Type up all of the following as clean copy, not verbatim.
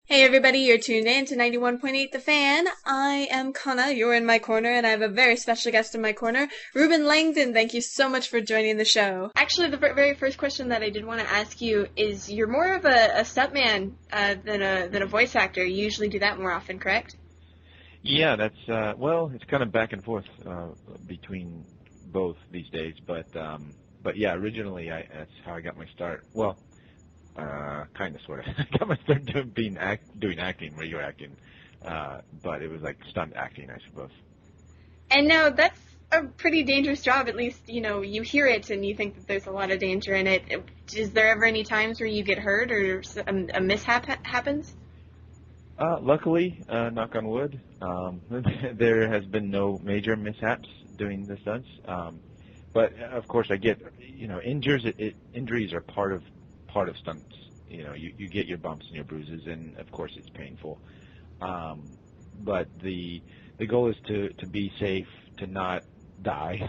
Hey everybody, you're tuned in to 91.8 The Fan. I am Kana, you're in my corner, and I have a very special guest in my corner, Reuben Langdon. Thank you so much for joining the show. Actually, the very first question that I did want to ask you is you're more of a stuntman than a voice actor. You usually do that more often, correct? Yeah, that's well, it's kind of back and forth between both these days, but yeah, originally that's how I got my start. Well, kind of, sort of. I got my start doing acting, regular acting, but it was like stunt acting, I suppose. And now that's a pretty dangerous job. At least, you hear it and you think that there's a lot of danger in it. Is there ever any times where you get hurt or a mishap happens? Luckily, knock on wood, there has been no major mishaps doing the stunts. But of course, I get injuries are part of stunts. You get your bumps and your bruises, and of course, it's painful. Um, but the goal is to be safe, to not die,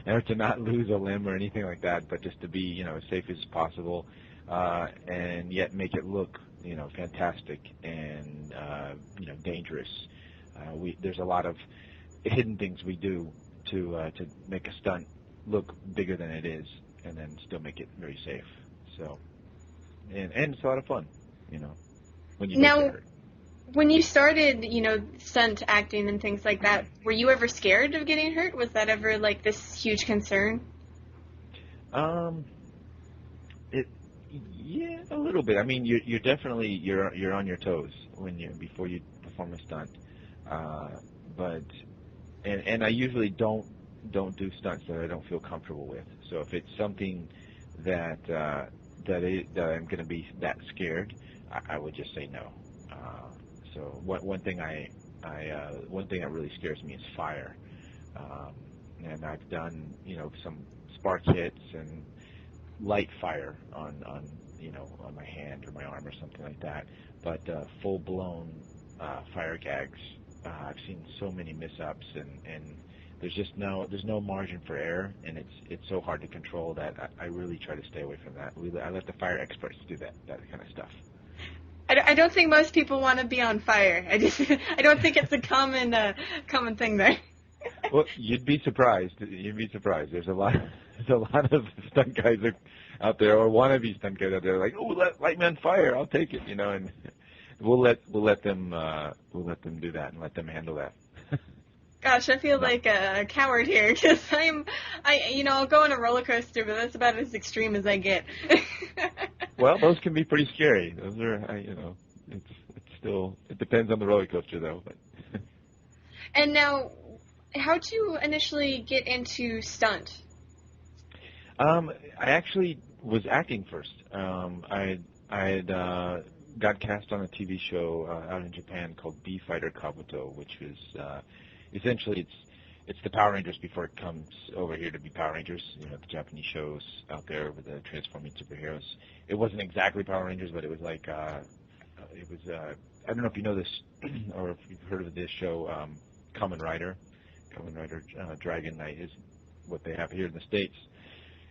or to not lose a limb or anything like that, but just to be as safe as possible, and yet make it look fantastic and dangerous. There's a lot of hidden things we do to make a stunt look bigger than it is, and then still make it very safe. So, and it's a lot of fun, you know, when you don't get Now, hurt. when you started, stunt acting and things like that, were you ever scared of getting hurt? Was that ever like this huge concern? Um, it, yeah, a little bit. I mean, you're definitely you're on your toes when you before you perform a stunt. Uh, but and I usually don't do stunts that I don't feel comfortable with. So if it's something that that I'm going to be that scared, I would just say no. Uh, so one thing one thing that really scares me is fire. Um, and I've done some spark hits and light fire on my hand or my arm or something like that. But full blown fire gags, I've seen so many mishaps, and there's no margin for error, and it's so hard to control that I really try to stay away from that. I let the fire experts do that kind of stuff. I don't think most people want to be on fire. I don't think it's a common thing there. Well, you'd be surprised. You'd be surprised. There's a lot. There's a lot of stunt guys out there, or wannabe stunt guys out there, like, oh, light me on fire. I'll take it, and we'll let them do that and let them handle that. Gosh, I feel No. like a coward here because I'll go on a roller coaster, but that's about as extreme as I get. Well, those can be pretty scary. Those are, it's still, it depends on the roller coaster though. But And now, how'd you initially get into stunt? I actually was acting first. I had got cast on a TV show out in Japan called Bee Fighter Kabuto, which was essentially it's the Power Rangers before it comes over here to be Power Rangers. The Japanese shows out there with the transforming superheroes. It wasn't exactly Power Rangers, but it was like it was. I don't know if you know this or if you've heard of this show, Kamen Rider. Kamen Rider Dragon Knight is what they have here in the States.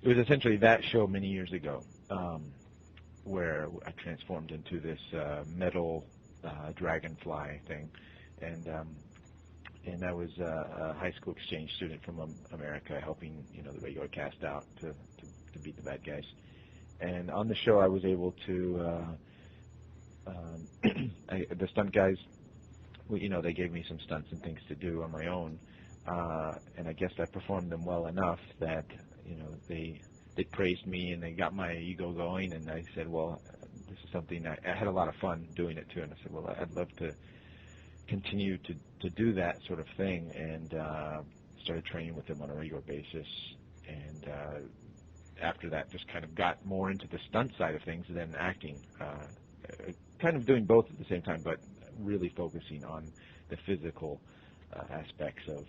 It was essentially that show many years ago, where I transformed into this metal dragonfly thing, and and I was a high school exchange student from America, helping the regular cast out to beat the bad guys. And on the show, I was able to the stunt guys, well, they gave me some stunts and things to do on my own, and I guess I performed them well enough that they praised me and they got my ego going. And I said, well, this is something I had a lot of fun doing it too. And I said, well, I'd love to continue to do that sort of thing, and started training with them on a regular basis. And after that, just kind of got more into the stunt side of things than acting. Kind of doing both at the same time, but really focusing on the physical aspects of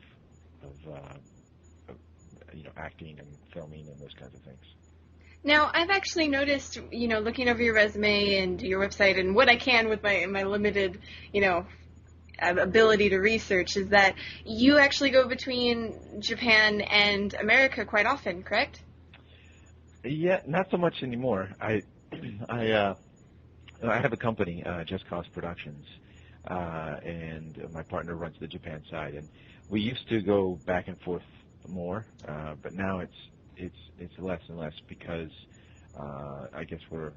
acting and filming and those kinds of things. Now, I've actually noticed, looking over your resume and your website and what I can with my limited, ability to research, is that you actually go between Japan and America quite often, correct? Yeah, not so much anymore. I I have a company, Just Cause Productions, and my partner runs the Japan side. And we used to go back and forth more, but now it's less and less because I guess we're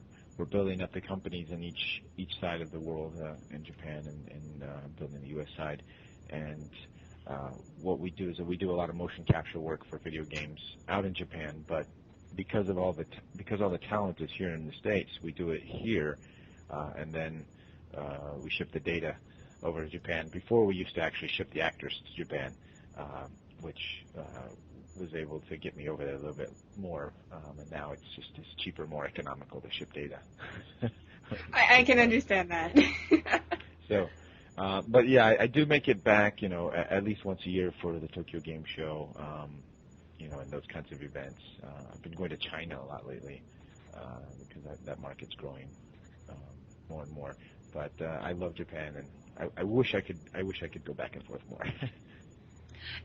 building up the companies in each side of the world, in Japan and building the U.S. side. And what we do is that we do a lot of motion capture work for video games out in Japan, but because all the talent is here in the States, we do it here, and then we ship the data over to Japan. Before, we used to actually ship the actors to Japan, which was able to get me over there a little bit more, and now it's cheaper, more economical to ship data. I can understand that. So, but yeah, I do make it back, at least once a year for the Tokyo Game Show, and those kinds of events. I've been going to China a lot lately because that market's growing more and more. But I love Japan, and I wish I could go back and forth more.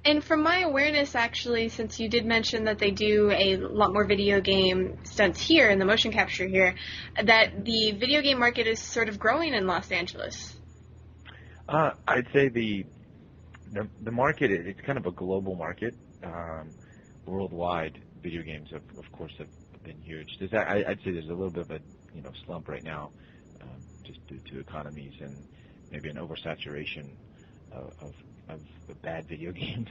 And from my awareness, actually, since you did mention that they do a lot more video game stunts here in the motion capture here, that the video game market is sort of growing in Los Angeles. I'd say the market, it's kind of a global market. Worldwide, video games, of course, have been huge. I'd say there's a little bit of a slump right now, just due to economies and maybe an oversaturation of bad video games.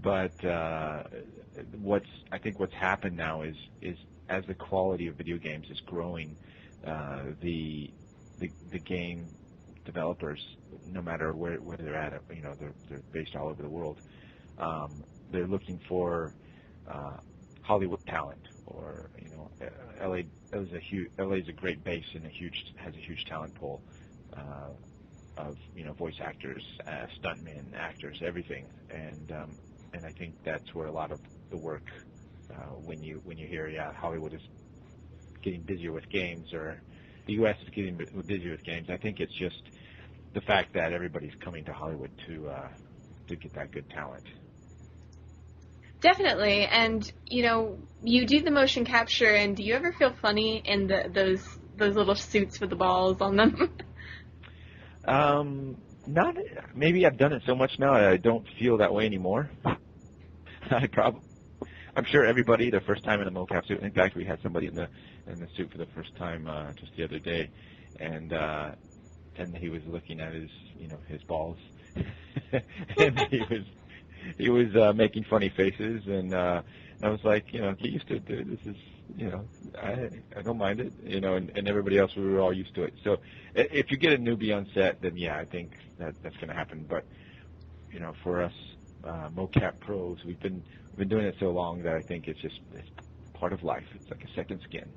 But I think what's happened now is as the quality of video games is growing, the game developers, no matter where they're at, they're based all over the world. They're looking for Hollywood talent, or LA. LA's a great base and has a huge talent pool of voice actors, stuntmen, actors, everything, and I think that's where a lot of the work, when you hear Hollywood is getting busier with games, or the U.S. is getting busier with games, I think it's just the fact that everybody's coming to Hollywood to get that good talent. Definitely, and you do the motion capture, and do you ever feel funny in those little suits with the balls on them? Not maybe I've done it so much now I don't feel that way anymore. I'm sure everybody the first time in a mocap suit. In fact, we had somebody in the suit for the first time just the other day, and he was looking at his balls, and he was making funny faces, and I was like, get used to it, dude. This is, I don't mind it, and everybody else, we were all used to it. So if you get a newbie on set, then yeah, I think that's going to happen. But for us mocap pros, we've been doing it so long that I think it's part of life. It's like a second skin.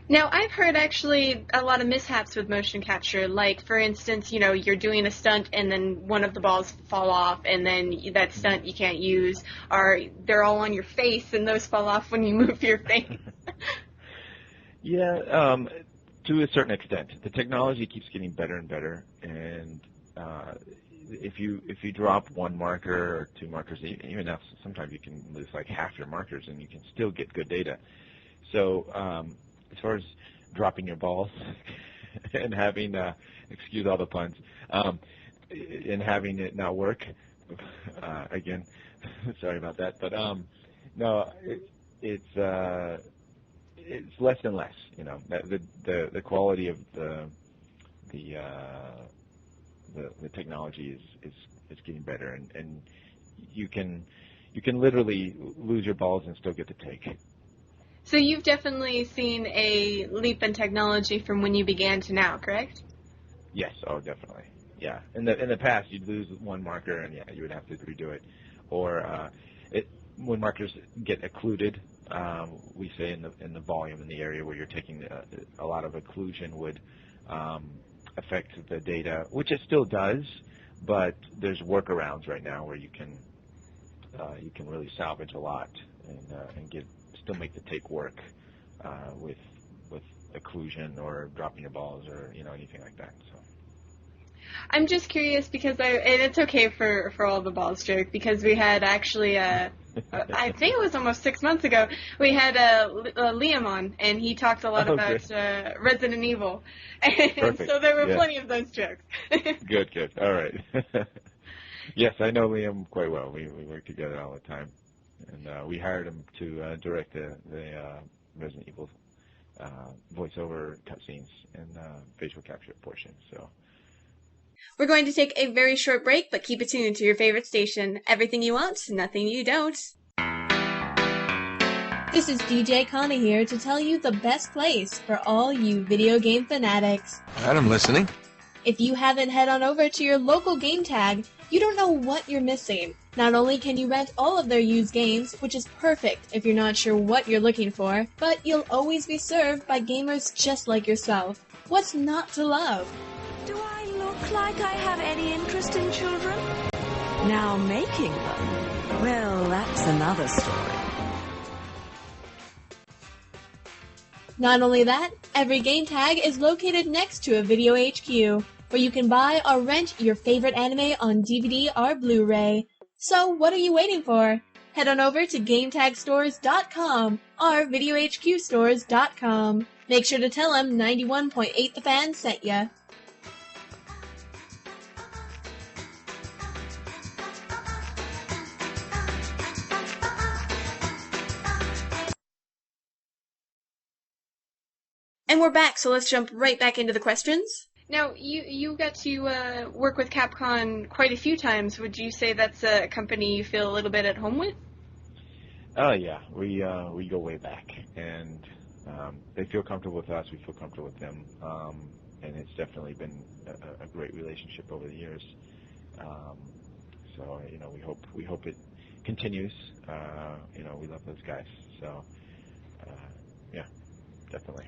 Now, I've heard actually a lot of mishaps with motion capture. Like, for instance, you're doing a stunt and then one of the balls fall off, and then that stunt you can't use, or they're all on your face and those fall off when you move your face. Yeah, to a certain extent. The technology keeps getting better and better, and if you drop one marker or two markers, even now sometimes you can lose like half your markers and you can still get good data. So as far as dropping your balls and having, excuse all the puns, and having it not work, again, sorry about that, but no, it's less and less. The quality of the technology is getting better, and you can literally lose your balls and still get the take. So you've definitely seen a leap in technology from when you began to now, correct? Yes, oh, definitely. Yeah, in the past, you'd lose one marker, and yeah, you would have to redo it. Or when markers get occluded, we say in the volume in the area where you're taking a lot of occlusion would affect the data, which it still does, but there's workarounds right now where you can really salvage a lot and still make the take work with occlusion or dropping your balls or anything like that. So I'm just curious because and it's okay for all the balls joke, because we had actually I think it was almost 6 months ago. We had Liam on, and he talked a lot Oh, about good. Resident Evil, and Perfect. so there were Yeah. plenty of those jokes. Good, good. All right. Yes, I know Liam quite well. We work together all the time, and we hired him to direct the Resident Evil voiceover cutscenes and facial capture portion. So We're going to take a very short break, but keep it tuned to your favorite station. Everything you want, nothing you don't. This is DJ Kana here to tell you the best place for all you video game fanatics. And I'm listening. If you haven't head on over to your local game tag, you don't know what you're missing. Not only can you rent all of their used games, which is perfect if you're not sure what you're looking for, but you'll always be served by gamers just like yourself. What's not to love? Do I look like I have any interest in children? Now making them? Well, that's another story. Not only that, every game tag is located next to a Video HQ, where you can buy or rent your favorite anime on DVD or Blu-ray. So what are you waiting for? Head on over to GameTagStores.com or VideoHQStores.com. Make sure to tell them 91.8 The Fan sent ya. And we're back, so let's jump right back into the questions. Now, you got to work with Capcom quite a few times. Would you say that's a company you feel a little bit at home with? oh yeah, we go way back, and they feel comfortable with us. We feel comfortable with them, and it's definitely been a great relationship over the years. So we hope it continues. We love those guys. So yeah, definitely.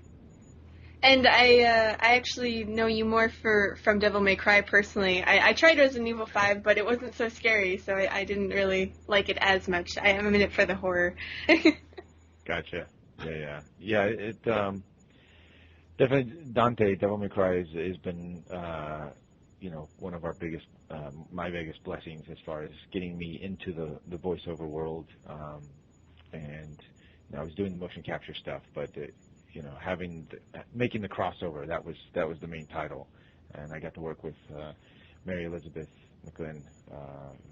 And I actually know you more from Devil May Cry personally. I tried Resident Evil 5, but it wasn't so scary, so I didn't really like it as much. I'm in it for the horror. Gotcha. Yeah. It definitely Dante Devil May Cry has been one of our biggest, my biggest blessings as far as getting me into the voiceover world. And I was doing the motion capture stuff, but making the crossover, that was the main title, and I got to work with Mary Elizabeth McGlynn,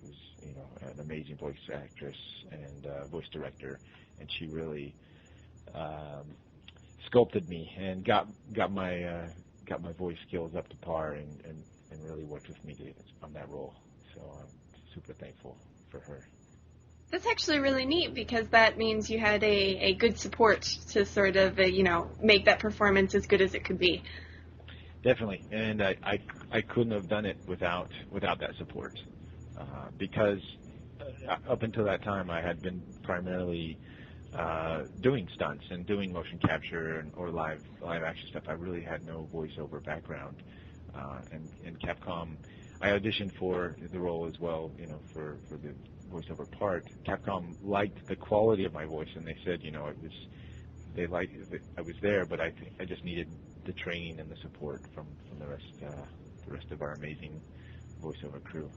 who's an amazing voice actress and voice director, and she really sculpted me and got my voice skills up to par and really worked with me on that role. So I'm super thankful for her. That's actually really neat because that means you had a good support to sort of, make that performance as good as it could be. Definitely, and I couldn't have done it without that support, because up until that time I had been primarily doing stunts and doing motion capture or live action stuff. I really had no voiceover background, and Capcom. I auditioned for the role as well, for the voiceover part. Capcom liked the quality of my voice, and they said, they liked that I was there, but I just needed the training and the support from the rest of our amazing voiceover crew.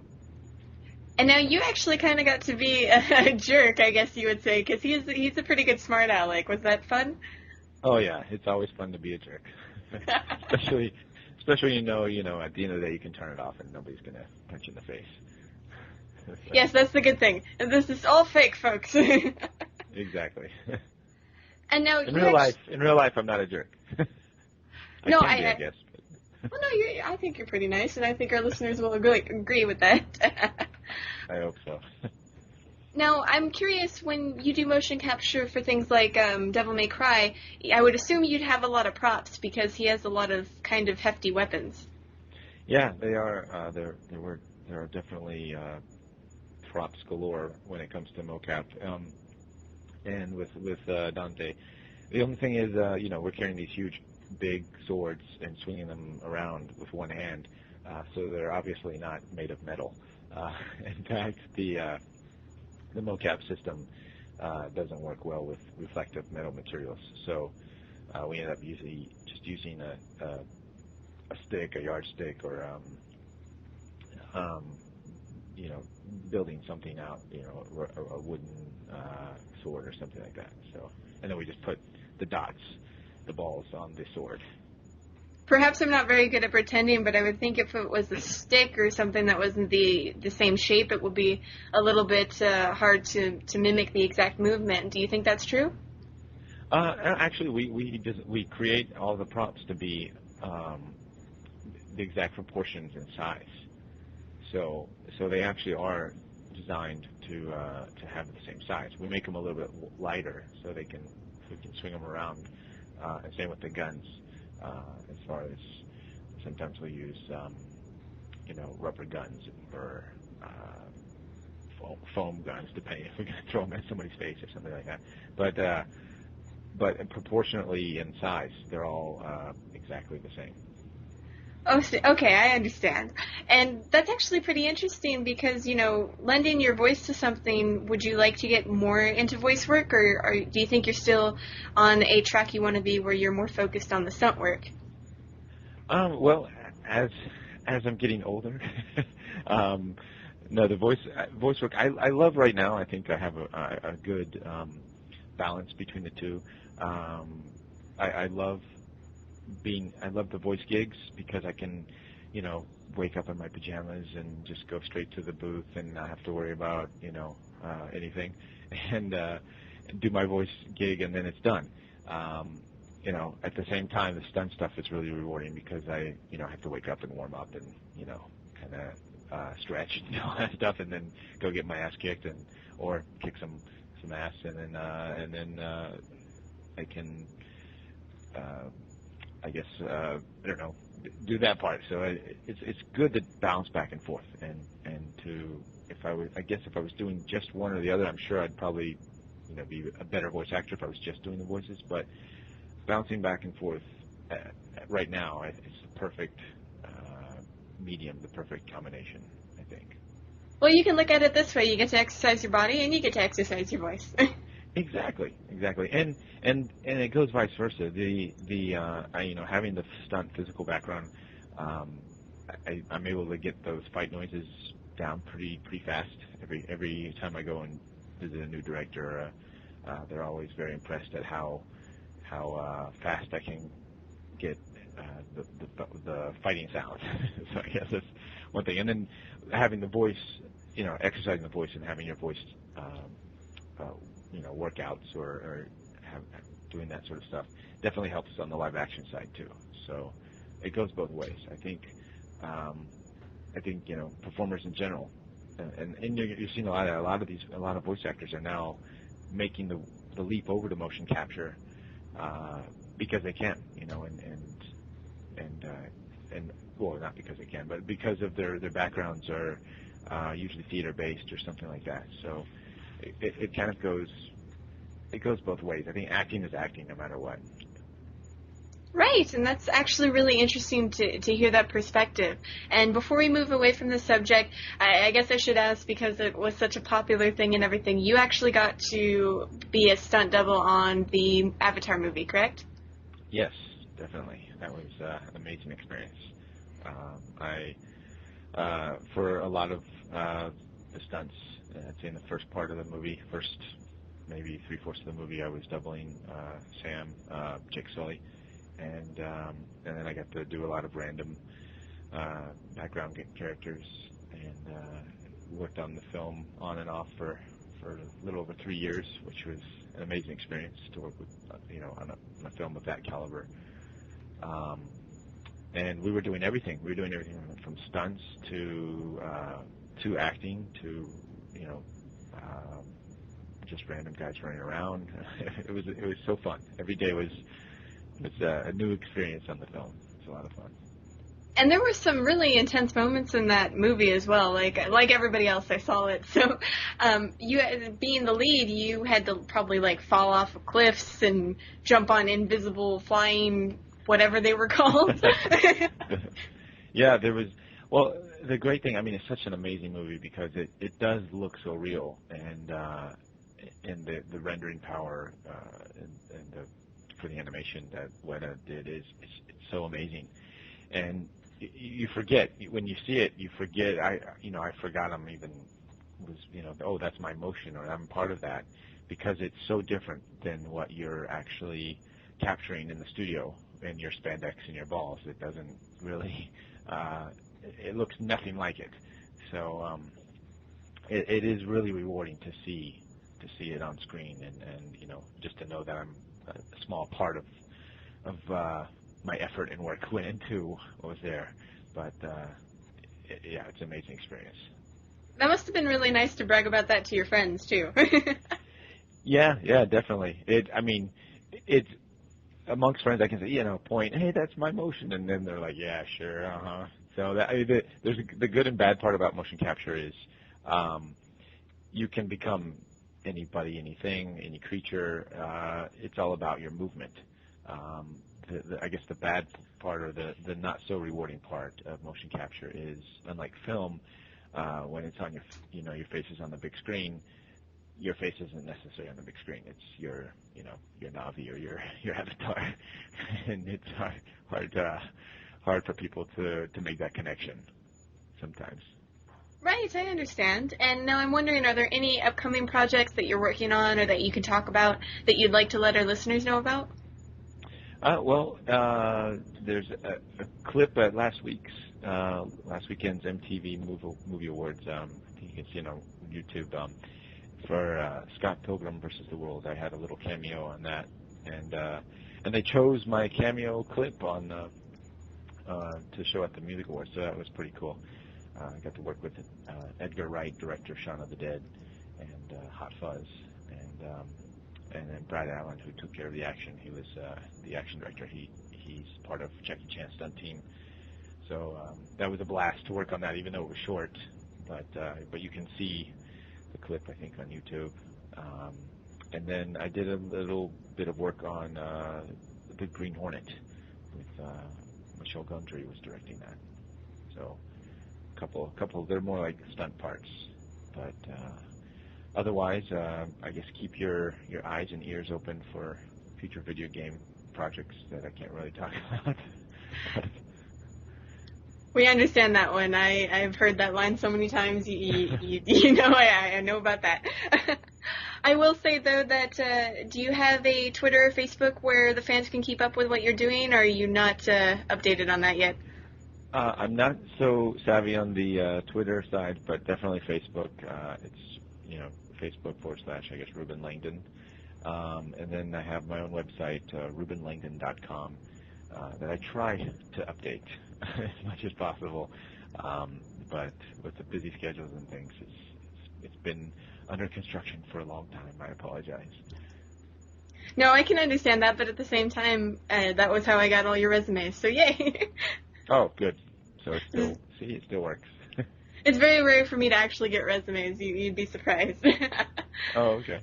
And now you actually kind of got to be a jerk, I guess you would say, because he's a pretty good smart aleck. Was that fun? Oh yeah, it's always fun to be a jerk, especially at the end of the day you can turn it off and nobody's gonna punch you in the face. Yes, that's the good thing. And this is all fake, folks. Exactly. And now in real life, I'm not a jerk. I guess. But. Well, no, I think you're pretty nice, and I think our listeners will agree with that. I hope so. Now, I'm curious, when you do motion capture for things like Devil May Cry, I would assume you'd have a lot of props because he has a lot of kind of hefty weapons. Yeah, they are. There are definitely props galore when it comes to mocap. And with Dante, the only thing is, we're carrying these huge, big swords and swinging them around with one hand, so they're obviously not made of metal. In fact, the mocap system doesn't work well with reflective metal materials, so we end up just using a stick, a yardstick, or building something out, a wooden sword or something like that. So, and then we just put the dots, the balls on the sword. Perhaps I'm not very good at pretending, but I would think if it was a stick or something that wasn't the same shape, it would be a little bit hard to mimic the exact movement. Do you think that's true? Actually, we create all the props to be the exact proportions and size. So they actually are designed to have the same size. We make them a little bit lighter so we can swing them around. And same with the guns. As far as sometimes we use rubber guns or foam guns, depending if we're going to throw them at somebody's face or something like that. But proportionately in size, they're all exactly the same. Oh, okay, I understand. And that's actually pretty interesting because, lending your voice to something, would you like to get more into voice work, or do you think you're still on a track you want to be where you're more focused on the stunt work? Well, as I'm getting older, no, the voice work I love right now. I think I have a good balance between the two. I love the voice gigs because I can, wake up in my pajamas and just go straight to the booth and not have to worry about, anything, and do my voice gig and then it's done. At the same time, the stunt stuff is really rewarding because I have to wake up and warm up and, kind of stretch and all that stuff and then go get my ass kicked or kick some ass and then I can. I guess I don't know, do that part. So it's good to bounce back and forth, and to if I was doing just one or the other, I'm sure I'd probably be a better voice actor if I was just doing the voices. But bouncing back and forth right now, it's the perfect medium, the perfect combination, I think. Well, you can look at it this way: you get to exercise your body, and you get to exercise your voice. Exactly, and it goes vice versa. Having the stunt physical background, I'm able to get those fight noises down pretty fast. Every time I go and visit a new director, they're always very impressed at how fast I can get the fighting sound. So I guess that's one thing. And then having the voice, exercising the voice and having your voice. Workouts or doing that sort of stuff definitely helps on the live action side too. So it goes both ways. I think performers in general, and you're seeing a lot of voice actors are now making the leap over to motion capture because they can, and well, not because they can, but because of their backgrounds are usually theater based or something like that. So it kind of goes both ways. I think acting is acting no matter what. Right, and that's actually really interesting to hear that perspective. And before we move away from the subject, I guess I should ask, because it was such a popular thing and everything, you actually got to be a stunt double on the Avatar movie, correct? Yes, definitely. That was an amazing experience. For a lot of the stunts, I'd say in the first part of the movie, first maybe 3/4 of the movie, I was doubling Sam, Jake Sully, and then I got to do a lot of random background characters, and worked on the film on and off for a little over 3 years, which was an amazing experience to work with, on a film of that caliber. And we were doing everything. We were doing everything from stunts to acting to just random guys running around. It was so fun. Every day was a new experience on the film. It's a lot of fun. And there were some really intense moments in that movie as well. Like everybody else, I saw it. So, you being the lead, you had to probably fall off of cliffs and jump on invisible flying whatever they were called. Yeah, there was. Well, the great thing, I mean, it's such an amazing movie because it does look so real, and the rendering power and for the animation that Weta did is it's so amazing. And you forget when you see it. You forget. I forgot I'm even was, oh, that's my motion, or I'm part of that, because it's so different than what you're actually capturing in the studio in your spandex and your balls. It doesn't really, it looks nothing like it. So it is really rewarding to see it on screen, and just to know that I'm a small part of my effort and work went into what was there. But yeah, it's an amazing experience. That must have been really nice to brag about that to your friends too. Yeah, definitely. It's amongst friends. I can say, point, hey, that's my motion, and then they're like, yeah, sure, So there's the good and bad part about motion capture is you can become anybody, anything, any creature. It's all about your movement. I guess the bad part, or the not so rewarding part of motion capture is, unlike film, when it's on your face is on the big screen, your face isn't necessarily on the big screen. It's your Navi or your avatar, and it's hard for people to make that connection sometimes. Right, I understand. And now I'm wondering, are there any upcoming projects that you're working on or that you can talk about that you'd like to let our listeners know about? There's a clip at last weekend's MTV Movie Awards. I think you can see it on YouTube. For Scott Pilgrim versus the World, I had a little cameo on that, and they chose my cameo clip on to show at the Music Awards, so that was pretty cool. I got to work with Edgar Wright, director of Shaun of the Dead, and Hot Fuzz, and then Brad Allen, who took care of the action. He was the action director. He's part of Jackie Chan's stunt team. So that was a blast to work on that, even though it was short. But you can see the clip, I think, on YouTube. And then I did a little bit of work on The Big Green Hornet with Michelle Gondry was directing that. So a couple. They're more like stunt parts, but otherwise, I guess keep your eyes and ears open for future video game projects that I can't really talk about. We understand that one. I've heard that line so many times. I know about that. I will say, though, that do you have a Twitter or Facebook where the fans can keep up with what you're doing, or are you not updated on that yet? I'm not so savvy on the Twitter side, but definitely Facebook. It's, Facebook / I guess, Reuben Langdon. And then I have my own website, ReubenLangdon.com, that I try to update as much as possible. But with the busy schedules and things, it's been under construction for a long time. I apologize. No, I can understand that, but at the same time, that was how I got all your resumes, so yay! Oh, good. So it still works. It's very rare for me to actually get resumes. You'd be surprised. Oh, okay.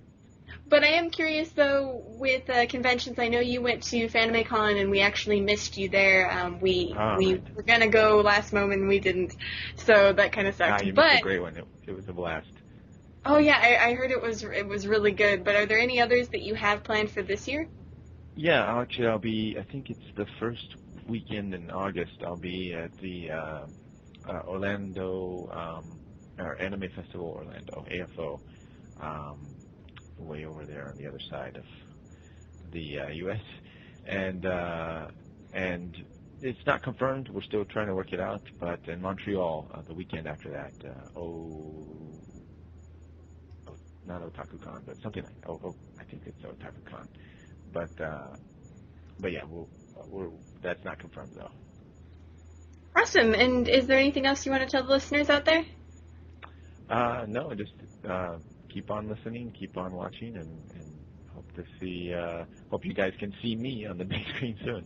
But I am curious, though, with conventions. I know you went to FanimeCon, and we actually missed you there. We were going to go last moment, and we didn't. So that kind of sucked. You missed a great one. It was a blast. Oh, yeah, I heard it was really good. But are there any others that you have planned for this year? Yeah, actually, I think it's the first weekend in August. I'll be at the Orlando, or Anime Festival Orlando, AFO, way over there on the other side of the U.S. And it's not confirmed. We're still trying to work it out. But in Montreal, the weekend after that, not OtakuCon, but something like I think it's OtakuCon. But yeah, that's not confirmed though. Awesome. And is there anything else you want to tell the listeners out there? No, just keep on listening, keep on watching, and hope you guys can see me on the big screen soon.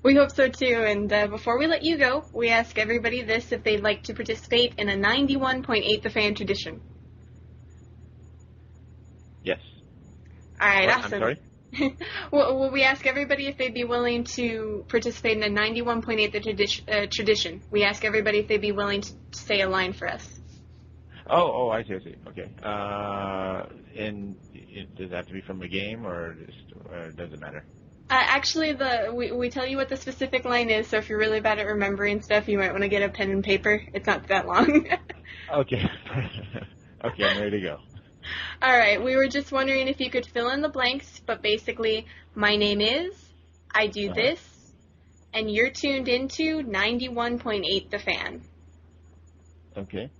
We hope so too. And before we let you go, we ask everybody this: if they'd like to participate in a 91.8 The Fan tradition. Yes. All right, awesome. I'm sorry? Well, we ask everybody if they'd be willing to participate in a 91.8 The tradition. We ask everybody if they'd be willing to say a line for us. Oh, I see. Okay. And does that have to be from a game, or does it matter? Actually, we tell you what the specific line is, so if you're really bad at remembering stuff, you might want to get a pen and paper. It's not that long. Okay. Okay, I'm ready to go. All right, we were just wondering if you could fill in the blanks, but basically, my name is, I do Uh-huh. this, and you're tuned into 91.8 The Fan. Okay.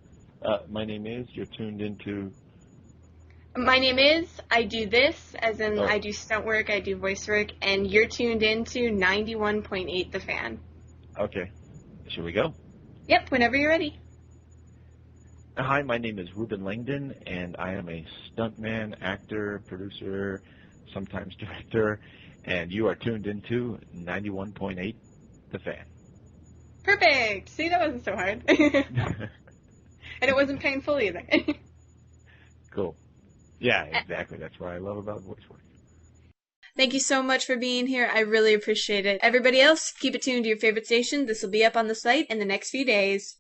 My name is, you're tuned into, My name is, I do this, as in oh, I do stunt work, I do voice work, and you're tuned into 91.8 The Fan. okay. Should we go? Yep, whenever you're ready. Hi, my name is Reuben Langdon, and I am a stuntman, actor, producer, sometimes director, and you are tuned into 91.8 The Fan. Perfect! See, that wasn't so hard. And it wasn't painful either. Cool. Yeah, exactly. That's what I love about voice work. Thank you so much for being here. I really appreciate it. Everybody else, keep it tuned to your favorite station. This will be up on the site in the next few days.